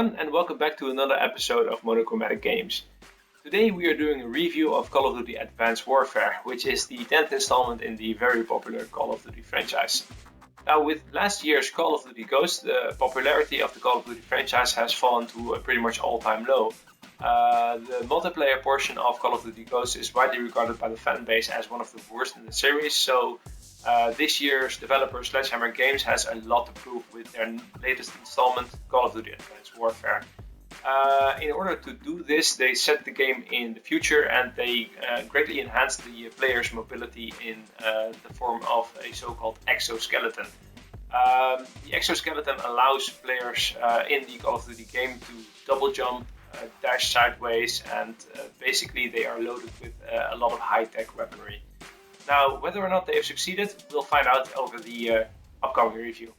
everyone, and welcome back to another episode of Monochromatic Games. Today we are doing a review of Call of Duty Advanced Warfare, which is the 10th installment in the very popular Call of Duty franchise. Now, with last year's Call of Duty Ghosts, the popularity of the Call of Duty franchise has fallen to a pretty much all-time low. The multiplayer portion of Call of Duty Ghosts is widely regarded by the fanbase as one of the worst in the series, so this year's developer Sledgehammer Games has a lot to prove with their latest installment, Call of Duty Advanced Warfare. In order to do this, they set the game in the future and they greatly enhanced the player's mobility in the form of a so-called exoskeleton. The exoskeleton allows players in the Call of Duty game to double jump, dash sideways, and basically they are loaded with a lot of high-tech weaponry. Now, whether or not they have succeeded, we'll find out over the upcoming review.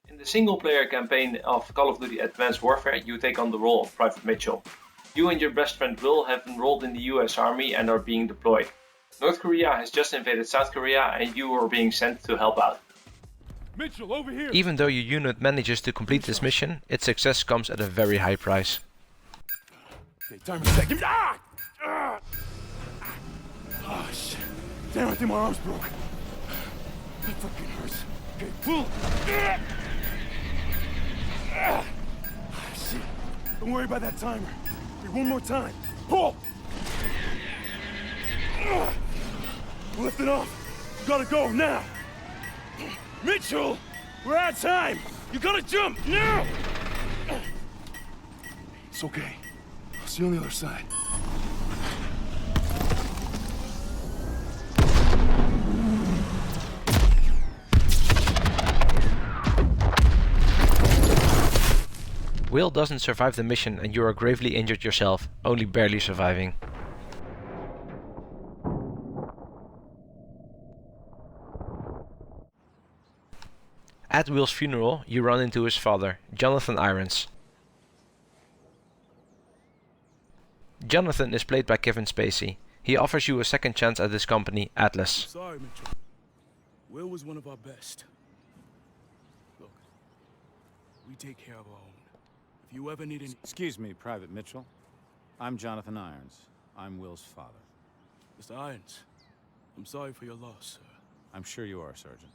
In the single-player campaign of Call of Duty Advanced Warfare, you take on the role of Private Mitchell. You and your best friend Will have enrolled in the US Army and are being deployed. North Korea has just invaded South Korea and you are being sent to help out. Mitchell, over here! Even though your unit manages to complete this mission, its success comes at a very high price. Okay, timer's set. Give me... Ah! Ah! Oh, shit. Damn, I think my arm's broke. That fucking hurts. Okay, pull! Ah! Ah! Shit. Don't worry about that timer. Okay, one more time. Pull! Ah! Lift it off. You gotta go now. Mitchell! We're out of time! You gotta jump now! It's okay. I'll see you on the other side. Will doesn't survive the mission and you are gravely injured yourself, only barely surviving. At Will's funeral, you run into his father, Jonathan Irons. Jonathan is played by Kevin Spacey. He offers you a second chance at his company, Atlas. Sorry, Mitchell. Will was one of our best. Look, we take care of our own. If you ever need any... Excuse me, Private Mitchell. I'm Jonathan Irons. I'm Will's father. Mr. Irons, I'm sorry for your loss, sir. I'm sure you are, Sergeant.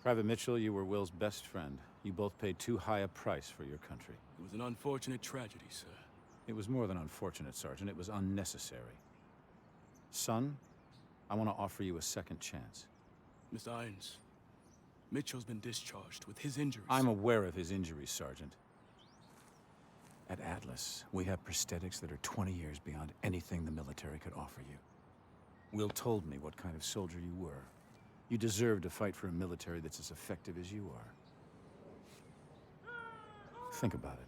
Private Mitchell, you were Will's best friend. You both paid too high a price for your country. It was an unfortunate tragedy, sir. It was more than unfortunate, Sergeant. It was unnecessary. Son, I want to offer you a second chance. Mr. Irons, Mitchell's been discharged with his injuries. I'm aware of his injuries, Sergeant. At Atlas, we have prosthetics that are 20 years beyond anything the military could offer you. Will told me what kind of soldier you were. You deserve to fight for a military that's as effective as you are. Think about it.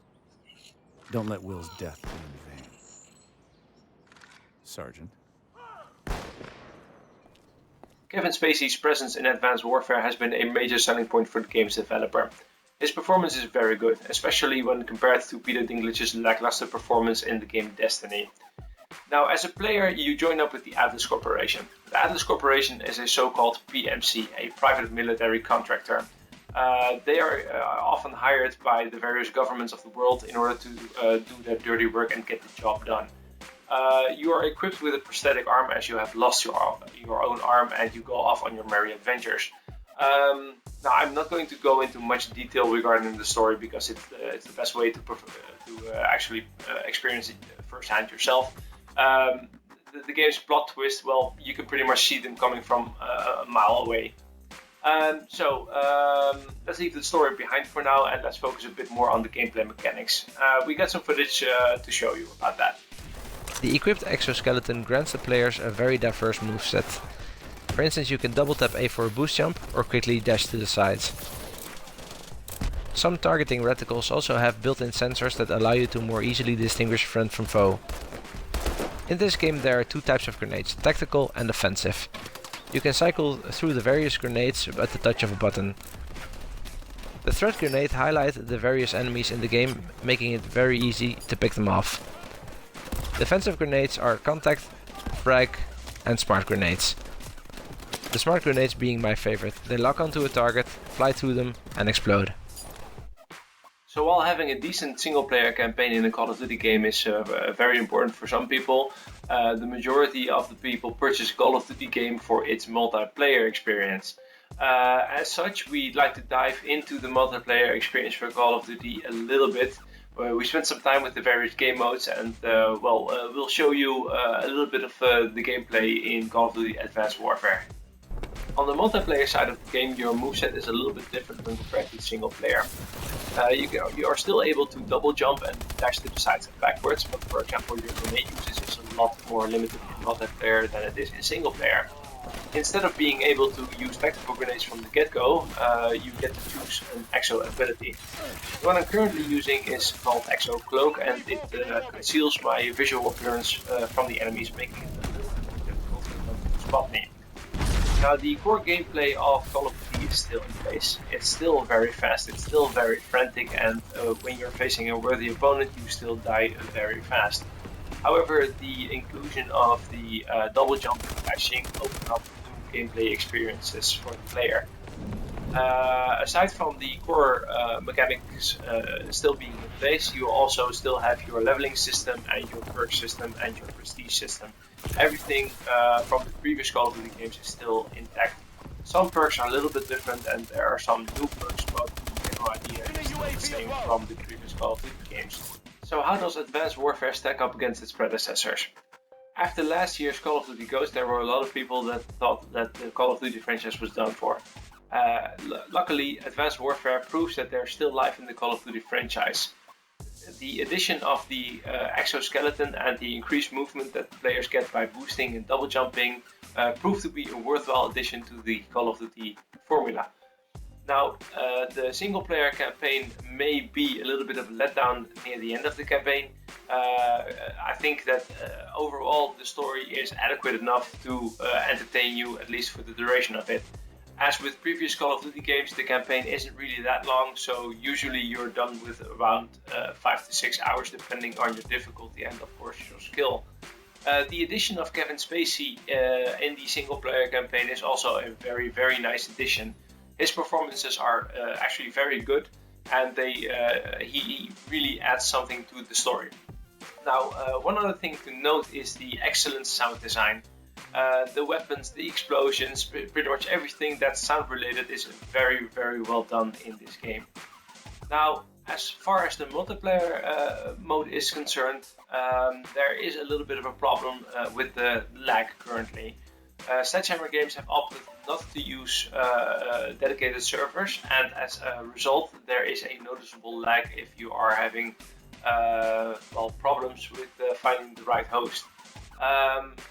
Don't let Will's death be in vain. Sergeant. Kevin Spacey's presence in Advanced Warfare has been a major selling point for the game's developer. His performance is very good, especially when compared to Peter Dinklage's lackluster performance in the game Destiny. Now, as a player, you join up with the Atlas Corporation. The Atlas Corporation is a so-called PMC, a private military contractor. They are often hired by the various governments of the world in order to do their dirty work and get the job done. You are equipped with a prosthetic arm as you have lost your own arm and you go off on your merry adventures. Now, I'm not going to go into much detail regarding the story because it's the best way to actually experience it firsthand yourself. The game's plot twist, well, you can pretty much see them coming from a mile away. Let's leave the story behind for now and let's focus a bit more on the gameplay mechanics. We got some footage to show you about that. The equipped exoskeleton grants the players a very diverse moveset. For instance, you can double tap A for a boost jump or quickly dash to the sides. Some targeting reticles also have built-in sensors that allow you to more easily distinguish friend from foe. In this game there are two types of grenades, tactical and offensive. You can cycle through the various grenades at the touch of a button. The threat grenade highlights the various enemies in the game, making it very easy to pick them off. Defensive grenades are contact, frag and smart grenades. The smart grenades being my favorite. They lock onto a target, fly through them and explode. So while having a decent single-player campaign in a Call of Duty game is very important for some people, the majority of the people purchase a Call of Duty game for its multiplayer experience. As such, we'd like to dive into the multiplayer experience for Call of Duty a little bit. We spent some time with the various game modes and we'll show you a little bit of the gameplay in Call of Duty Advanced Warfare. On the multiplayer side of the game, your moveset is a little bit different when compared to single player. You are still able to double jump and dash to the sides and backwards, but for example your grenade usage is a lot more limited in multiplayer than it is in single player. Instead of being able to use tactical grenades from the get-go, you get to choose an Exo ability. The one I'm currently using is called Exo Cloak and it conceals my visual appearance from the enemies, making it a little bit difficult for them to spot me. Now the core gameplay of Call of Duty is still in place. It's still very fast, it's still very frantic, and when you're facing a worthy opponent you still die very fast. However, the inclusion of the double jump and dashing opened up new gameplay experiences for the player. Aside from the core mechanics still being in place, you also still have your leveling system and your perk system and your prestige system. Everything from the previous Call of Duty games is still intact. Some perks are a little bit different and there are some new perks, but the general idea is still the same from the previous Call of Duty games. So how does Advanced Warfare stack up against its predecessors? After last year's Call of Duty Ghost, there were a lot of people that thought that the Call of Duty franchise was done for. Luckily, Advanced Warfare proves that there's still life in the Call of Duty franchise. The addition of the exoskeleton and the increased movement that players get by boosting and double jumping proved to be a worthwhile addition to the Call of Duty formula. Now, the single player campaign may be a little bit of a letdown near the end of the campaign. I think that overall the story is adequate enough to entertain you, at least for the duration of it. As with previous Call of Duty games, the campaign isn't really that long, so usually you're done with around 5 to 6 hours depending on your difficulty and of course your skill. The addition of Kevin Spacey in the single player campaign is also a very nice addition. His performances are actually very good and he really adds something to the story. Now, one other thing to note is the excellent sound design. The weapons, the explosions, pretty much everything that's sound related is very well done in this game. Now, as far as the multiplayer mode is concerned, there is a little bit of a problem with the lag currently. Sledgehammer Games have opted not to use dedicated servers, and as a result there is a noticeable lag if you are having problems with finding the right host.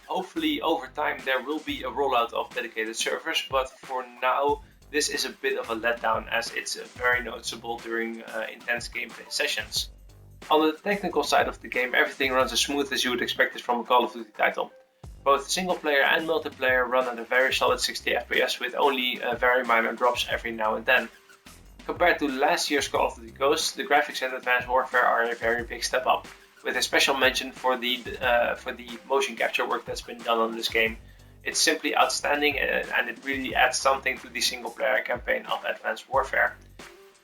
Hopefully over time there will be a rollout of dedicated servers, but for now this is a bit of a letdown as it's very noticeable during intense gameplay sessions. On the technical side of the game, everything runs as smooth as you would expect it from a Call of Duty title. Both single player and multiplayer run at a very solid 60 FPS with only very minor drops every now and then. Compared to last year's Call of Duty Ghosts, the graphics in Advanced Warfare are a very big step up, with a special mention for the motion capture work that's been done on this game. It's simply outstanding and it really adds something to the single player campaign of Advanced Warfare.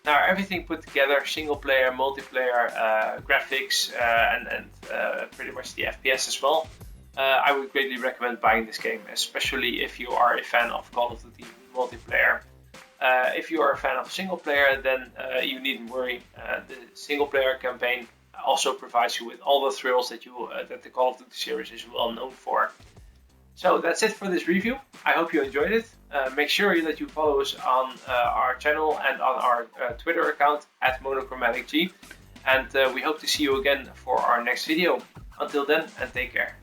Now, everything put together, single player, multiplayer, graphics and pretty much the FPS as well, I would greatly recommend buying this game, especially if you are a fan of Call of Duty multiplayer. If you are a fan of single player, then you needn't worry. The single player campaign also provides you with all the thrills that the Call of Duty series is well known for. So that's it for this review. I hope you enjoyed it. Make sure that you follow us on our channel and on our Twitter account @monochromaticg. And we hope to see you again for our next video. Until then, and take care.